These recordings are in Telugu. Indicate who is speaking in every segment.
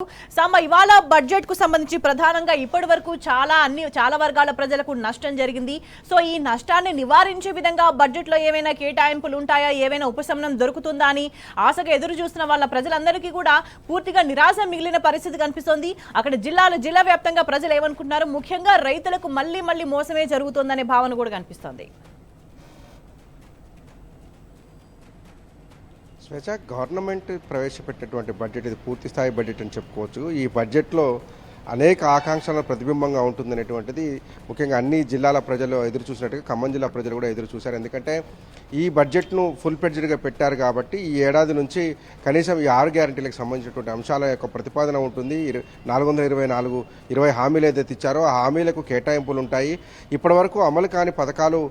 Speaker 1: ఇవాళ బడ్జెట్ కు సంబంధించి ప్రధానంగా ఇప్పటి వరకు చాలా వర్గాల ప్రజలకు నష్టం జరిగింది. సో ఈ నష్టాన్ని నివారించే విధంగా బడ్జెట్ లో ఏమైనా కేటాయింపులు ఉంటాయా, ఏమైనా ఉపశమనం దొరుకుతుందా అని ఆశగా ఎదురు చూస్తున్న వాళ్ళ ప్రజలందరికీ కూడా పూర్తిగా నిరాశ మిగిలిన పరిస్థితి కనిపిస్తోంది. అక్కడ జిల్లా వ్యాప్తంగా ప్రజలు ఏమనుకుంటున్నారు, ముఖ్యంగా రైతులకు మళ్ళీ మోసమే జరుగుతోందనే భావన కూడా కనిపిస్తోంది.
Speaker 2: స్వేచ్ఛ గవర్నమెంట్ ప్రవేశపెట్టినటువంటి బడ్జెట్ ఇది పూర్తి స్థాయి బడ్జెట్ అని చెప్పుకోవచ్చు. ఈ బడ్జెట్లో అనేక ఆకాంక్షల ప్రతిబింబంగా ఉంటుందనేటువంటిది ముఖ్యంగా అన్ని జిల్లాల ప్రజలు ఎదురు చూసినట్టుగా ఖమ్మం జిల్లా ప్రజలు కూడా ఎదురు చూశారు. ఎందుకంటే ఈ బడ్జెట్ను ఫుల్ ఫ్లెడ్జ్డ్గా పెట్టారు కాబట్టి ఈ ఏడాది నుంచి కనీసం ఈ 6 గ్యారంటీలకు సంబంధించినటువంటి అంశాల యొక్క ప్రతిపాదన ఉంటుంది. 424 హామీలు ఏదైతే ఇచ్చారో ఆ హామీలకు కేటాయింపులు ఉంటాయి. ఇప్పటివరకు అమలు కాని పథకాలు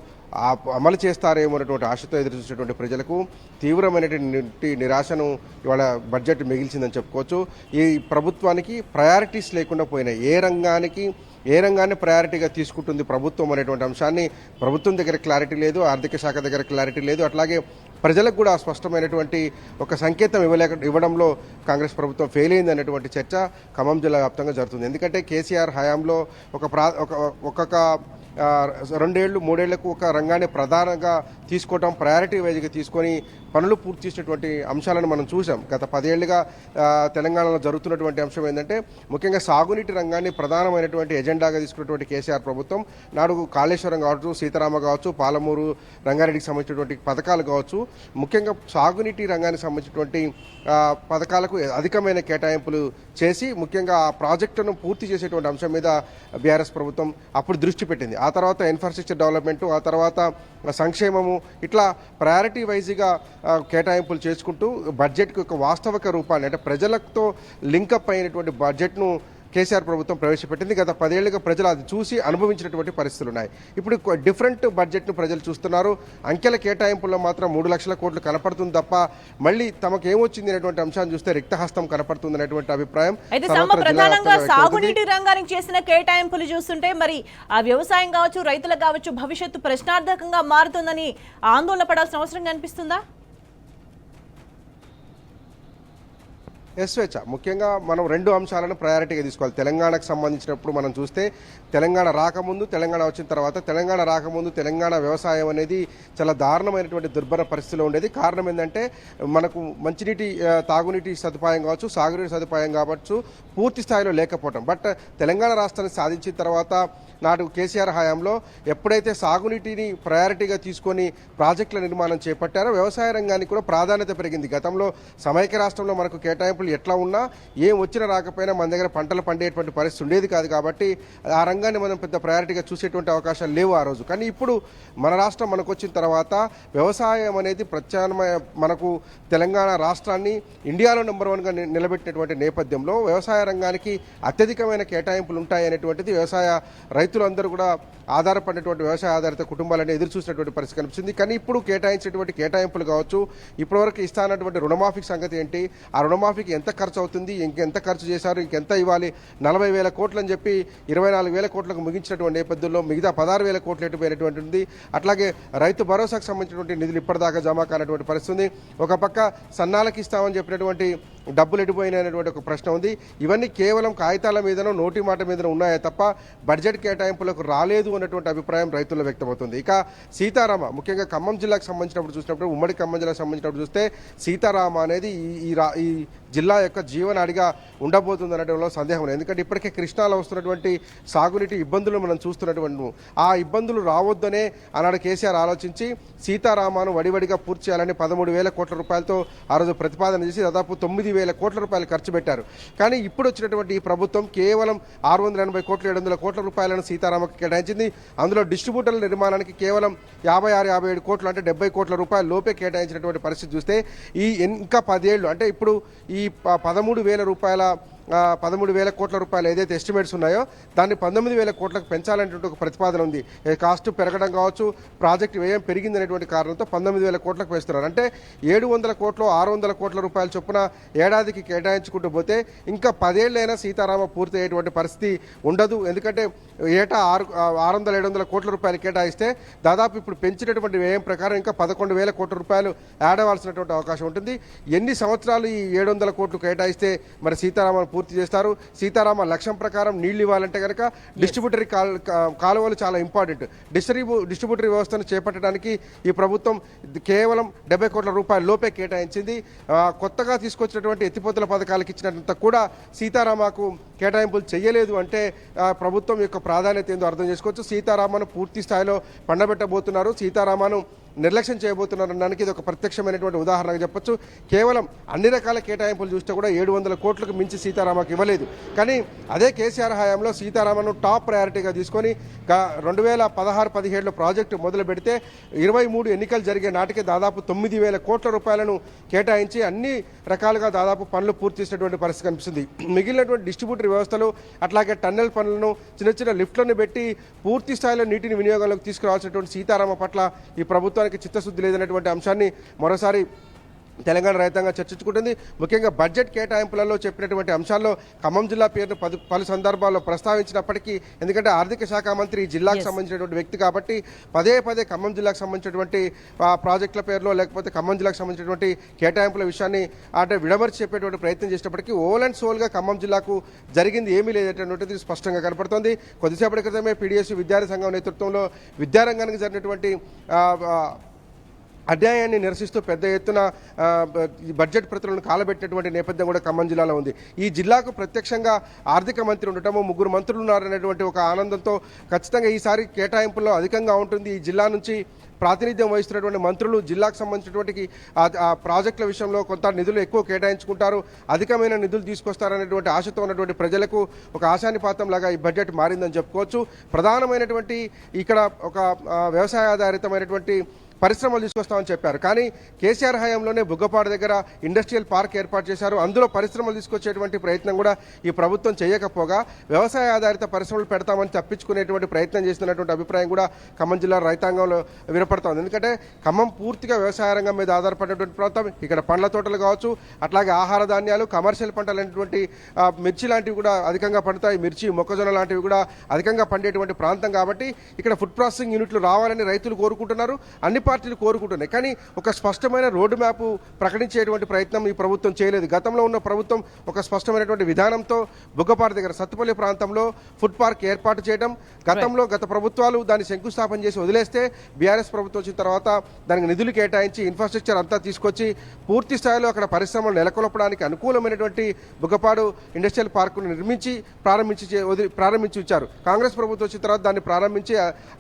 Speaker 2: అమలు చేస్తారేమో అనేటువంటి ఆశతో ఎదురు చూసేటువంటి ప్రజలకు తీవ్రమైనటువంటి నిరాశను ఇవాళ బడ్జెట్ మిగిల్చిందని చెప్పుకోవచ్చు. ఈ ప్రభుత్వానికి ప్రయారిటీస్ లేకుండా పోయినాయి. ఏ రంగాన్ని ప్రయారిటీగా తీసుకుంటుంది ప్రభుత్వం అనేటువంటి అంశాన్ని ప్రభుత్వం దగ్గర క్లారిటీ లేదు, ఆర్థిక శాఖ దగ్గర క్లారిటీ లేదు. అట్లాగే ప్రజలకు కూడా స్పష్టమైనటువంటి ఒక సంకేతం ఇవ్వడంలో కాంగ్రెస్ ప్రభుత్వం ఫెయిల్ అయింది అనేటువంటి చర్చ ఖమ్మం జిల్లా వ్యాప్తంగా జరుగుతుంది. ఎందుకంటే కేసీఆర్ హయాంలో ఒక్కొక్క 2 ఏళ్ళు 3 ఏళ్లకు ఒక రంగాన్ని ప్రధానంగా తీసుకోవటం, ప్రయారిటీ వైజ్గా తీసుకొని పనులు పూర్తి చేసినటువంటి అంశాలను మనం చూసాం. గత 10 ఏళ్లుగా తెలంగాణలో జరుగుతున్నటువంటి అంశం ఏంటంటే ముఖ్యంగా సాగునీటి రంగాన్ని ప్రధానమైనటువంటి ఎజెండాగా తీసుకున్నటువంటి కేసీఆర్ ప్రభుత్వం నాడు కాళేశ్వరం కావచ్చు, సీతారామ కావచ్చు, పాలమూరు రంగారెడ్డికి సంబంధించినటువంటి పథకాలు కావచ్చు, ముఖ్యంగా సాగునీటి రంగానికి సంబంధించినటువంటి పథకాలకు అధికమైన కేటాయింపులు చేసి ముఖ్యంగా ఆ ప్రాజెక్టును పూర్తి చేసేటువంటి అంశం మీద బీఆర్ఎస్ ప్రభుత్వం అప్పుడు దృష్టి పెట్టింది. ఆ తర్వాత ఇన్ఫ్రాస్ట్రక్చర్ డెవలప్మెంట్, ఆ తర్వాత సంక్షేమము, ఇట్లా ప్రయారిటీ వైజ్గా కేటాయింపులు చేసుకుంటూ బడ్జెట్కి ఒక వాస్తవిక రూపాన్ని అంటే ప్రజలతో లింకప్ అయినటువంటి బడ్జెట్ను కేసీఆర్ ప్రభుత్వం ప్రవేశపెట్టింది. గత 10 ఏళ్లుగా ప్రజలు అది చూసి అనుభవించినటువంటి పరిస్థితులు ఉన్నాయి. ఇప్పుడు డిఫరెంట్ బడ్జెట్ను ప్రజలు చూస్తున్నారు. అంకెల కేటాయింపుల్లో మాత్రం 3 లక్షల కోట్లు కనపడుతుంది తప్ప మళ్ళీ తమకు ఏమొచ్చింది అనేటువంటి అంశాన్ని చూస్తే రిక్తహస్తం కనపడుతుంది అనేటువంటి అభిప్రాయం.
Speaker 1: ప్రధానంగా సాగునీటి రంగానికి చేసిన కేటాయింపులు చూస్తుంటే మరి ఆ వ్యవసాయం కావచ్చు, రైతులకు కావచ్చు భవిష్యత్తు ప్రశ్నార్థకంగా మారుతుందని ఆందోళన పడాల్సిన అవసరం కనిపిస్తుందా?
Speaker 2: స్వేచ్ఛ ముఖ్యంగా మనం 2 అంశాలను ప్రయారిటీగా తీసుకోవాలి. తెలంగాణకు సంబంధించినప్పుడు మనం చూస్తే తెలంగాణ రాకముందు, తెలంగాణ వచ్చిన తర్వాత, తెలంగాణ రాకముందు తెలంగాణ వ్యవసాయం అనేది చాలా దారుణమైనటువంటి దుర్భర పరిస్థితిలో ఉండేది. కారణం ఏంటంటే మనకు మంచినీటి తాగునీటి సదుపాయం కావచ్చు, సాగునీటి సదుపాయం కావచ్చు పూర్తి స్థాయిలో లేకపోవటం. బట్ తెలంగాణ రాష్ట్రాన్ని సాధించిన తర్వాత నాడు కేసీఆర్ హయాంలో ఎప్పుడైతే సాగునీటిని ప్రయారిటీగా తీసుకొని ప్రాజెక్టుల నిర్మాణం చేపట్టారో వ్యవసాయ రంగానికి కూడా ప్రాధాన్యత పెరిగింది. గతంలో సమైక్య రాష్ట్రంలో మనకు కేటాయింపులు ఎట్లా ఉన్నా ఏం వచ్చినా రాకపోయినా మన దగ్గర పంటలు పండేటువంటి పరిస్థితి ఉండేది కాదు. కాబట్టి ఆ రంగాన్ని మనం పెద్ద ప్రయారిటీగా చూసేటువంటి అవకాశాలు లేవు ఆ రోజు. కానీ ఇప్పుడు మన రాష్ట్రం మనకు వచ్చిన తర్వాత వ్యవసాయం అనేది ప్రత్యామ్నాయ మనకు తెలంగాణ రాష్ట్రాన్ని ఇండియాలో నెంబర్ 1గా నిలబెట్టినటువంటి నేపథ్యంలో వ్యవసాయ రంగానికి అత్యధికమైన కేటాయింపులు ఉంటాయి అనేటువంటిది వ్యవసాయ రైతులందరూ కూడా ఆధారపడినటువంటి వ్యవసాయ ఆధారిత కుటుంబాలని ఎదురు చూసినటువంటి పరిస్థితి కనిపిస్తుంది. కానీ ఇప్పుడు కేటాయించేటువంటి కేటాయింపులు కావచ్చు, ఇప్పటివరకు ఇస్తానటువంటి రుణమాఫీ సంగతి ఏంటి, ఆ రుణమాఫీకి ఎంత ఖర్చు అవుతుంది, ఇంకెంత ఖర్చు చేశారు, ఇంకెంత ఇవ్వాలి, 40,000 కోట్లు అని చెప్పి 24,000 కోట్లకు ముగించినటువంటి నేపథ్యంలో మిగతా 16,000 కోట్లు ఎటుపోయినటువంటిది. అట్లాగే రైతు భరోసాకు సంబంధించినటువంటి నిధులు ఇప్పటిదాకా జమ కానటువంటి పరిస్థితి ఉంది. ఒక పక్క సన్నాలకు ఇస్తామని చెప్పినటువంటి డబ్బులు ఎటుపోయినటువంటి ఒక ప్రశ్న ఉంది. ఇవన్నీ కేవలం కాగితాల మీదనో నోటి మాట మీదనో ఉన్నాయే తప్ప బడ్జెట్ కేటాయింపులకు రాలేదు అన్నటువంటి అభిప్రాయం రైతుల్లో వ్యక్తమవుతుంది. ఇక సీతారామ ముఖ్యంగా ఖమ్మం జిల్లాకు సంబంధించినప్పుడు చూసినప్పుడు, ఉమ్మడి ఖమ్మం జిల్లాకు సంబంధించినప్పుడు చూస్తే సీతారామ అనేది ఈ జిల్లా యొక్క జీవనాడిగా ఉండబోతుంది అనడంలో సందేహం లేదు. ఎందుకంటే ఇప్పటికే కృష్ణాలో వస్తున్నటువంటి సాగునీటి ఇబ్బందులు మనం చూస్తున్నటువంటి ఆ ఇబ్బందులు రావద్దనే ఆనాడు కేసీఆర్ ఆలోచించి సీతారామాను వడివడిగా పూర్తి చేయాలని 13,000 కోట్ల రూపాయలతో ఆ రోజు ప్రతిపాదన చేసి దాదాపు 9,000 కోట్ల రూపాయలు ఖర్చు పెట్టారు. కానీ ఇప్పుడు వచ్చినటువంటి ఈ ప్రభుత్వం కేవలం 680 కోట్లు 700 కోట్ల రూపాయలను సీతారామకు కేటాయించింది. అందులో డిస్ట్రిబ్యూటర్ల నిర్మాణానికి కేవలం 56-57 కోట్లు అంటే 70 కోట్ల రూపాయల లోపే కేటాయించినటువంటి పరిస్థితి చూస్తే ఇంకా 10 ఏళ్ళు అంటే ఇప్పుడు ఈ 13,000 కోట్ల రూపాయలు ఏదైతే ఎస్టిమేట్స్ ఉన్నాయో దాన్ని 19,000 కోట్లకు పెంచాలనేటువంటి ఒక ప్రతిపాదన ఉంది. కాస్ట్ పెరగడం కావచ్చు, ప్రాజెక్టు వ్యయం పెరిగిందనేటువంటి కారణంతో 19,000 కోట్లకు వేస్తున్నారు. అంటే 700 కోట్లు 600 కోట్ల రూపాయల చొప్పున ఏడాదికి కేటాయించుకుంటూ పోతే ఇంకా 10 ఏళ్ళైనా సీతారామ పూర్తి అయ్యేటువంటి పరిస్థితి ఉండదు. ఎందుకంటే ఏటా 600-700 కోట్ల రూపాయలు కేటాయిస్తే దాదాపు ఇప్పుడు పెంచినటువంటి వ్యయం ప్రకారం ఇంకా 11,000 కోట్ల రూపాయలు యాడ్ అవ్వాల్సినటువంటి అవకాశం ఉంటుంది. ఎన్ని సంవత్సరాలు ఈ 700 కోట్లు కేటాయిస్తే మరి సీతారామన్ పూర్తి చేస్తారు. సీతారామ లక్ష్యం ప్రకారం నీళ్లు ఇవ్వాలంటే కనుక డిస్ట్రిబ్యూటరీ కాలువలు చాలా ఇంపార్టెంట్. డిస్ట్రిబ్యూటరీ వ్యవస్థను చేపట్టడానికి ఈ ప్రభుత్వం కేవలం 70 కోట్ల రూపాయల లోపే కేటాయించింది. కొత్తగా తీసుకొచ్చినటువంటి ఎత్తిపోతల పథకాలకు ఇచ్చినంత కూడా సీతారామకు కేటాయింపులు చేయలేదు అంటే ప్రభుత్వం యొక్క ప్రాధాన్యత ఏందో అర్థం చేసుకోవచ్చు. సీతారామను పూర్తి స్థాయిలో పండబెట్టబోతున్నారు, సీతారామను నిర్లక్ష్యం చేయబోతున్నారు అనడానికి ఇది ఒక ప్రత్యక్షమైనటువంటి ఉదాహరణగా చెప్పొచ్చు. కేవలం అన్ని రకాల కేటాయింపులు చూస్తే కూడా 700 కోట్లకు మించి సీతారామకు ఇవ్వలేదు. కానీ అదే కేసీఆర్ హయాంలో సీతారామను టాప్ ప్రయారిటీగా తీసుకొని 2016-17లో ప్రాజెక్టు మొదలు పెడితే 23 ఎన్నికలు జరిగే నాటికే దాదాపు 9,000 కోట్ల రూపాయలను కేటాయించి అన్ని రకాలుగా దాదాపు పనులు పూర్తి చేసినటువంటి పరిస్థితి కనిపిస్తుంది. మిగిలినటువంటి డిస్ట్రిబ్యూటరీ వ్యవస్థలు అట్లాగే టన్నెల్ పనులను చిన్న చిన్న లిఫ్ట్లను పెట్టి పూర్తి స్థాయిలో నీటిని వినియోగంలోకి తీసుకురావాల్సినటువంటి సీతారామ పట్ల ఈ ప్రభుత్వానికి చిత్తశుద్ధి లేదనేటువంటి అంశాన్ని మరోసారి తెలంగాణ రైతాంగం చర్చించుకుంటుంది. ముఖ్యంగా బడ్జెట్ కేటాయింపులలో చెప్పినటువంటి అంశాల్లో ఖమ్మం జిల్లా పేరును పలు సందర్భాల్లో ప్రస్తావించినప్పటికీ, ఎందుకంటే ఆర్థిక శాఖ మంత్రి ఈ జిల్లాకు సంబంధించినటువంటి వ్యక్తి కాబట్టి పదే ఖమ్మం జిల్లాకు సంబంధించినటువంటి ప్రాజెక్టుల పేరులో లేకపోతే ఖమ్మం జిల్లాకు సంబంధించినటువంటి కేటాయింపుల విషయాన్ని అంటే విడమర్చి చెప్పేటువంటి ప్రయత్నం చేసినప్పటికీ ఓల్ అండ్ సోల్గా ఖమ్మం జిల్లాకు జరిగింది ఏమీ లేదనేటువంటిది స్పష్టంగా కనపడుతోంది. కొద్దిసేపటి క్రితమే పీడీఎస్ విద్యార్థి సంఘం నేతృత్వంలో విద్యారంగానికి జరిగినటువంటి అధ్యాయాన్ని నిరసిస్తూ పెద్ద ఎత్తున బడ్జెట్ ప్రతులను కాలబెట్టినటువంటి నేపథ్యం కూడా ఖమ్మం జిల్లాలో ఉంది. ఈ జిల్లాకు ప్రత్యక్షంగా ఆర్థిక మంత్రి ఉండటము, 3 మంత్రులు ఉన్నారనేటువంటి ఒక ఆనందంతో ఖచ్చితంగా ఈసారి కేటాయింపుల్లో అధికంగా ఉంటుంది. ఈ జిల్లా నుంచి ప్రాతినిధ్యం వహిస్తున్నటువంటి మంత్రులు జిల్లాకు సంబంధించినటువంటి ఆ ప్రాజెక్టుల విషయంలో కొంత నిధులు ఎక్కువ కేటాయించుకుంటారు, అధికమైన నిధులు తీసుకొస్తారనేటువంటి ఆశతో ఉన్నటువంటి ప్రజలకు ఒక ఆశానిపాతం లాగా ఈ బడ్జెట్ మారిందని చెప్పుకోవచ్చు. ప్రధానమైనటువంటి ఇక్కడ ఒక వ్యవసాయ ఆధారితమైనటువంటి పరిశ్రమలు తీసుకొస్తామని చెప్పారు. కానీ కేసీఆర్ హయాంలోనే బుగ్గపాడు దగ్గర ఇండస్ట్రియల్ పార్క్ ఏర్పాటు చేశారు. అందులో పరిశ్రమలు తీసుకొచ్చేటువంటి ప్రయత్నం కూడా ఈ ప్రభుత్వం చేయకపోగా వ్యవసాయ ఆధారిత పరిశ్రమలు పెడతామని తప్పించుకునేటువంటి ప్రయత్నం చేస్తున్నటువంటి అభిప్రాయం కూడా ఖమ్మం జిల్లా రైతాంగంలో వినపడుతోంది. ఎందుకంటే ఖమ్మం పూర్తిగా వ్యవసాయ రంగం మీద ఆధారపడినటువంటి ప్రాంతం. ఇక్కడ పండ్ల తోటలు కావచ్చు, అట్లాగే ఆహార ధాన్యాలు, కమర్షియల్ పంటలు అనేటువంటి మిర్చి లాంటివి కూడా అధికంగా పండుతాయి. మిర్చి, మొక్కజొన్న లాంటివి కూడా అధికంగా పండేటువంటి ప్రాంతం కాబట్టి ఇక్కడ ఫుడ్ ప్రాసెసింగ్ యూనిట్లు రావాలని రైతులు కోరుకుంటున్నారు, అన్ని పార్టీలు కోరుకుంటున్నాయి. కానీ ఒక స్పష్టమైన రోడ్డు మ్యాప్ ప్రకటించేటువంటి ప్రయత్నం ఈ ప్రభుత్వం చేయలేదు. గతంలో ఉన్న ప్రభుత్వం ఒక స్పష్టమైనటువంటి విధానంతో బుగ్గపాడు దగ్గర సత్తుపల్లి ప్రాంతంలో ఫుడ్ పార్క్ ఏర్పాటు చేయడం, గత ప్రభుత్వాలు దాన్ని శంకుస్థాపన చేసి వదిలేస్తే బీఆర్ఎస్ ప్రభుత్వం వచ్చిన తర్వాత దానికి నిధులు కేటాయించి ఇన్ఫ్రాస్ట్రక్చర్ అంతా తీసుకొచ్చి పూర్తి స్థాయిలో అక్కడ పరిశ్రమలు నెలకొల్పడానికి అనుకూలమైనటువంటి బుగ్గపాడు ఇండస్ట్రియల్ పార్కును ప్రారంభించి ఇచ్చారు. కాంగ్రెస్ ప్రభుత్వం వచ్చిన తర్వాత దాన్ని ప్రారంభించి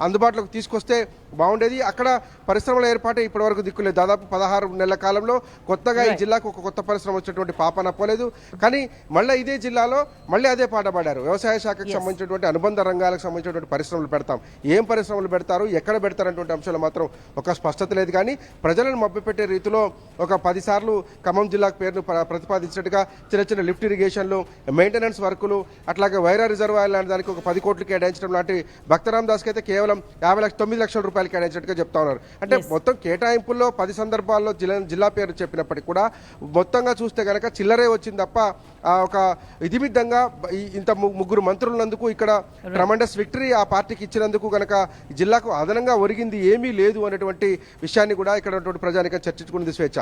Speaker 2: అందుబాటులోకి తీసుకొస్తే బాగుండేది. అక్కడ పరిశ్రమల ఏర్పాటు ఇప్పటివరకు దిక్కులేదు. దాదాపు 16 నెలల కాలంలో కొత్తగా ఈ జిల్లాకు ఒక కొత్త పరిశ్రమ వచ్చేటువంటి పాపన పోలేదు. కానీ మళ్ళీ ఇదే జిల్లాలో మళ్ళీ అదే పాట పాడారు. వ్యవసాయ శాఖకు సంబంధించినటువంటి అనుబంధ రంగాలకు సంబంధించినటువంటి పరిశ్రమలు పెడతాం, ఏం పరిశ్రమలు పెడతారు, ఎక్కడ పెడతారనేటువంటి అంశాలు మాత్రం ఒక స్పష్టత లేదు. కానీ ప్రజలను మభ్యపెట్టే రీతిలో ఒక 10 సార్లు ఖమ్మం జిల్లాకు పేరును ప్రతిపాదించినట్టుగా చిన్న చిన్న లిఫ్ట్ ఇరిగేషన్లు, మెయింటెనెన్స్ వర్కులు, అట్లాగే వైరా రిజర్వాయర్ లాంటి దానికి ఒక 10 కోట్లు కేటాయించడం లాంటి భక్తరామ్ దాస్కి అయితే కేవలం 9 లక్షల రూపాయలు కేటాయించినట్టుగా చెప్తా ఉన్నారు. అంటే మొత్తం కేటాయింపుల్లో 10 సందర్భాల్లో జిల్లా పేరు చెప్పినప్పటికీ కూడా మొత్తంగా చూస్తే కనుక చిల్లరే వచ్చింది తప్ప ఒక విధిమిద్దంగా ఇంత 3 మంత్రులందుకు ఇక్కడ ట్రమండస్ విక్టరీ ఆ పార్టీకి ఇచ్చినందుకు కనుక జిల్లాకు అదనంగా ఒరిగింది ఏమీ లేదు అనేటువంటి విషయాన్ని కూడా ఇక్కడ ప్రజానికం చర్చించుకున్నది స్వేచ్ఛ.